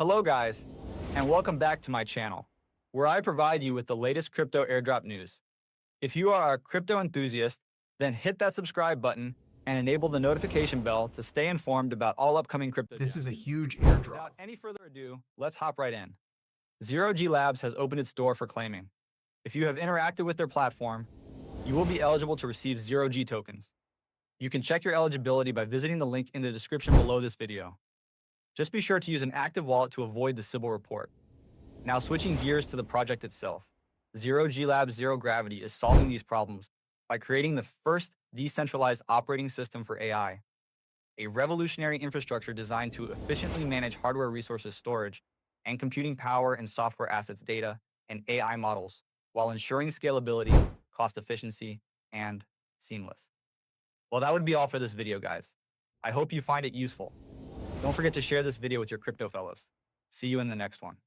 Hello guys, and welcome back to my channel, where I provide you with the latest crypto airdrop news. If you are a crypto enthusiast, then hit that subscribe button and enable the notification bell to stay informed about all upcoming crypto This gems. is a huge airdrop. Without any further ado, let's hop right in. Zero G Labs has opened its door for claiming. If you have interacted with their platform, you will be eligible to receive Zero G tokens. You can check your eligibility by visiting the link in the description below this video. Just be sure to use an active wallet to avoid the Sybil report. Now switching gears to the project itself. Zero G Labs Zero Gravity is solving these problems by creating the first decentralized operating system for AI, a revolutionary infrastructure designed to efficiently manage hardware resources storage and computing power and software assets data and AI models while ensuring scalability, cost efficiency, and seamless. Well, that would be all for this video, guys. I hope you find it useful. Don't forget to share this video with your crypto fellows. See you in the next one.